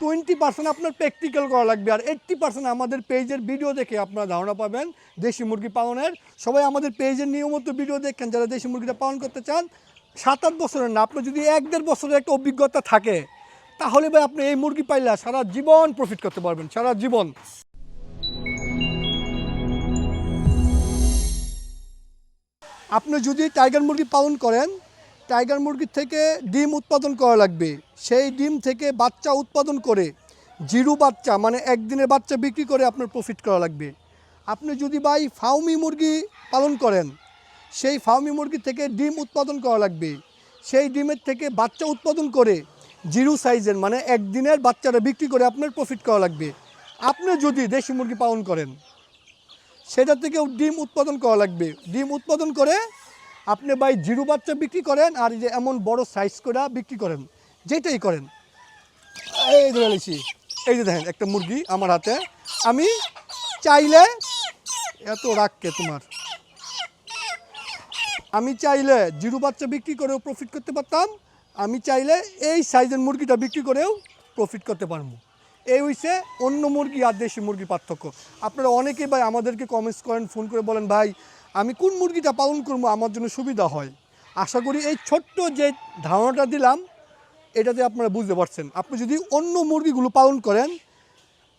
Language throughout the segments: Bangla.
20% আপনার প্র্যাকটিক্যাল করা লাগবে, আর 80% আমাদের পেজের ভিডিও দেখে আপনারা ধারণা পাবেন দেশি মুরগি পালনের। সবাই আমাদের পেজের নিয়মিত ভিডিও দেখেন যারা দেশি মুরগিটা পালন করতে চান। 7-8 বছরের না, আপনার যদি 1-1.5 বছরের একটা অভিজ্ঞতা থাকে তাহলে ভাই আপনি এই মুরগি পাইলে সারা জীবন প্রফিট করতে পারবেন, সারা জীবন। আপনি যদি টাইগার মুরগি পালন করেন, টাইগার মুরগির থেকে ডিম উৎপাদন করা লাগবে। সেই ডিম থেকে বাচ্চা উৎপাদন করে জিরো বাচ্চা মানে একদিনের বাচ্চা বিক্রি করে আপনার প্রফিট করা লাগবে। আপনি যদি ভাই ফার্মি মুরগি পালন করেন, সেই ফার্মি মুরগি থেকে ডিম উৎপাদন করা লাগবে। সেই ডিমের থেকে বাচ্চা উৎপাদন করে জিরো সাইজের মানে একদিনের বাচ্চাটা বিক্রি করে আপনার প্রফিট করা লাগবে। আপনি যদি দেশি মুরগি পালন করেন, সেটা থেকেও ডিম উৎপাদন করা লাগবে। ডিম উৎপাদন করে আপনি ভাই জিরো বাচ্চা বিক্রি করেন, আর যে এমন বড় সাইজ করে বিক্রি করেন, যেটাই করেন। এই ধরে নিয়েছি, এই যে দেখেন একটা মুরগি আমার হাতে। আমি চাইলে এত রাখকে তোমার, আমি চাইলে জিরো বাচ্চা বিক্রি করেও প্রফিট করতে পারতাম, আমি চাইলে এই সাইজের মুরগিটা বিক্রি করেও প্রফিট করতে পারবো। এই হইছে অন্য মুরগি আর দেশি মুরগির পার্থক্য। আপনারা অনেকেই ভাই আমাদেরকে কমেন্টস করেন, ফোন করে বলেন ভাই আমি কোন মুরগিটা পালন করবো আমার জন্য সুবিধা হয়। আশা করি এই ছোট্ট যে ধারণাটা দিলাম এটাতে আপনারা বুঝতে পারছেন। আপনি যদি অন্য মুরগিগুলো পালন করেন,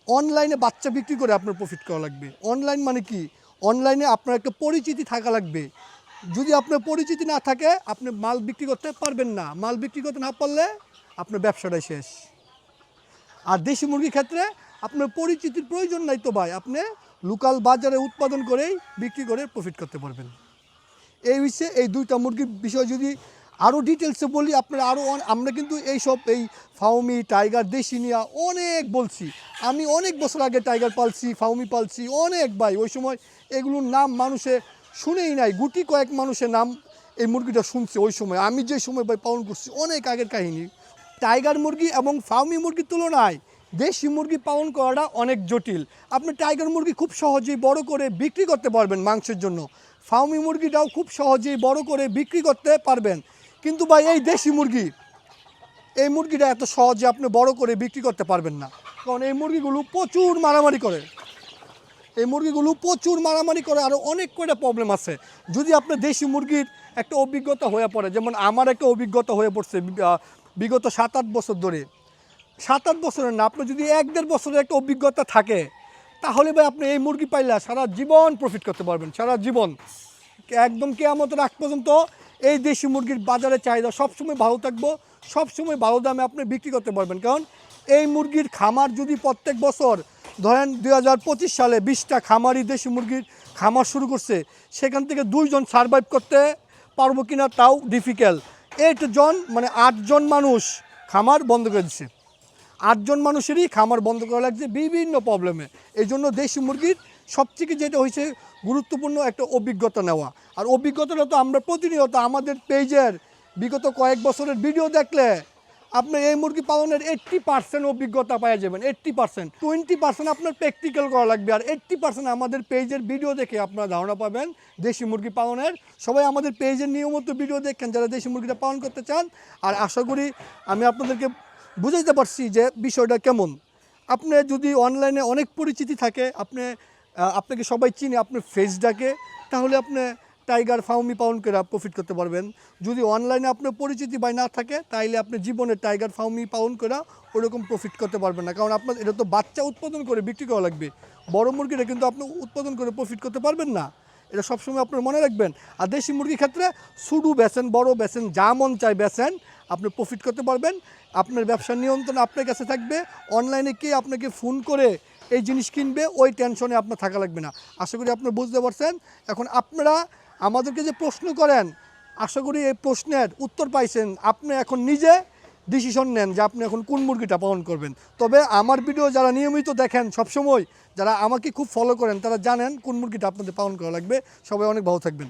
অনলাইনে বাচ্চা বিক্রি করে আপনার প্রফিট করা লাগবে। অনলাইন মানে কি? অনলাইনে আপনার একটা পরিচিতি থাকা লাগবে। যদি আপনার পরিচিতি না থাকে আপনি মাল বিক্রি করতে পারবেন না। মাল বিক্রি করতে না পারলে আপনার ব্যবসাটাই শেষ। আর দেশি মুরগির ক্ষেত্রে আপনার পরিচিতির প্রয়োজন নাই তো ভাই, আপনি লোকাল বাজারে উৎপাদন করেই বিক্রি করে প্রফিট করতে পারবেন। এই হচ্ছে এই দুইটা মুরগির বিষয়। যদি আরও ডিটেলসে বলি আপনারা আরও, আমরা কিন্তু এইসব এই ফাউমি টাইগার দেশি নিয়ে অনেক বলছি। আমি অনেক বছর আগে টাইগার পালছি, ফাউমি পালছি অনেক ভাই। ওই সময় এগুলোর নাম মানুষে শুনেই নাই, গুটি কয়েক মানুষের নাম এই মুরগিটা শুনছে ওই সময়। আমি যে সময় ভাই পালন করছি অনেক আগের কাহিনী। টাইগার মুরগি এবং ফার্মি মুরগির তুলনায় দেশি মুরগি পালন করাটা অনেক জটিল। আপনি টাইগার মুরগি খুব সহজেই বড় করে বিক্রি করতে পারবেন মাংসের জন্য, ফার্মি মুরগিটাও খুব সহজেই বড় করে বিক্রি করতে পারবেন। কিন্তু ভাই এই দেশি মুরগি, এই মুরগিটা এত সহজে আপনি বড় করে বিক্রি করতে পারবেন না, কারণ এই মুরগিগুলো প্রচুর মারামারি করে। এই মুরগিগুলো প্রচুর মারামারি করে, আরও অনেক কয়টা প্রবলেম আছে। যদি আপনার দেশি মুরগির একটা অভিজ্ঞতা হয়ে পড়ে, যেমন আমার একটা অভিজ্ঞতা হয়ে পড়ছে বিগত 7-8 বছর ধরে। 7-8 বছরের না, আপনার যদি 1-1.5 বছরের একটা অভিজ্ঞতা থাকে তাহলে ভাই আপনি এই মুরগি পাইলে সারা জীবন প্রফিট করতে পারবেন, সারা জীবন। একদম কিয়ামতের আগ পর্যন্ত এই দেশি মুরগির বাজারে চাহিদা সবসময় ভালো থাকবো, সবসময় ভালো দামে আপনি বিক্রি করতে পারবেন। কারণ এই মুরগির খামার যদি প্রত্যেক বছর ধরেন 2025 সালে 20টা খামারি দেশি মুরগির খামার শুরু করছে, সেখান থেকে 2 জন সারভাইভ করতে পারবো কিনা তাও ডিফিকাল্ট। 8 জন মানে 8 জন মানুষ খামার বন্ধ করে দিচ্ছে। 8 জন মানুষেরই খামার বন্ধ করা লাগছে বিভিন্ন প্রবলেমে। এই জন্য দেশি মুরগির সবথেকে যেটা হয়েছে গুরুত্বপূর্ণ একটা অভিজ্ঞতা নেওয়া। আর অভিজ্ঞতাটা তো আমরা প্রতিনিয়ত আমাদের পেজের বিগত কয়েক বছরের ভিডিও দেখলে আপনি এই মুরগি পালনের 80% অভিজ্ঞতা পাওয়া যাবেন। 80%, 20% আপনার প্র্যাকটিক্যাল করা লাগবে, আর 80% আমাদের পেজের ভিডিও দেখে আপনারা ধারণা পাবেন দেশি মুরগি পালনের। সবাই আমাদের পেজের নিয়মিত ভিডিও দেখেন যারা দেশি মুরগিটা পালন করতে চান। আর আশা করি আমি আপনাদেরকে বুঝাইতে পারছি যে বিষয়টা কেমন। আপনি যদি অনলাইনে অনেক পরিচিতি থাকে, আপনাকে সবাই চিনে, আপনার ফেস ডাকে, তাহলে আপনি টাইগার ফার্মি পালন করে প্রফিট করতে পারবেন। যদি অনলাইনে আপনার পরিচিতি বা না থাকে তাইলে আপনি জীবনে টাইগার ফার্মি পালন করে ওরকম প্রফিট করতে পারবেন না, কারণ আপনার এটা তো বাচ্চা উৎপাদন করে বিক্রি করা লাগবে। বড় মুরগিটা কিন্তু আপনি উৎপাদন করে প্রফিট করতে পারবেন না, এটা সবসময় আপনার মনে রাখবেন। আর দেশি মুরগির ক্ষেত্রে শুধু বেচেন, বড় বেচেন, যা মন চাই বেচেন, আপনি প্রফিট করতে পারবেন। আপনার ব্যবসার নিয়ন্ত্রণ আপনার কাছে থাকবে। অনলাইনে কে আপনাকে ফোন করে এই জিনিস কিনবে ওই টেনশনে আপনার থাকা লাগবে না। আশা করি আপনারা বুঝতে পারছেন। এখন আপনারা আমাদেরকে যে প্রশ্ন করেন, আশা করি এই প্রশ্নের উত্তর পাইছেন। আপনি এখন নিজে ডিসিশন নেন যে আপনি এখন কোন মুরগিটা পালন করবেন। তবে আমার ভিডিও যারা নিয়মিত দেখেন, সবসময় যারা আমাকে খুব ফলো করেন, তারা জানেন কোন মুরগিটা আপনাদের পালন করা লাগবে। সবাই অনেক ভালো থাকবেন।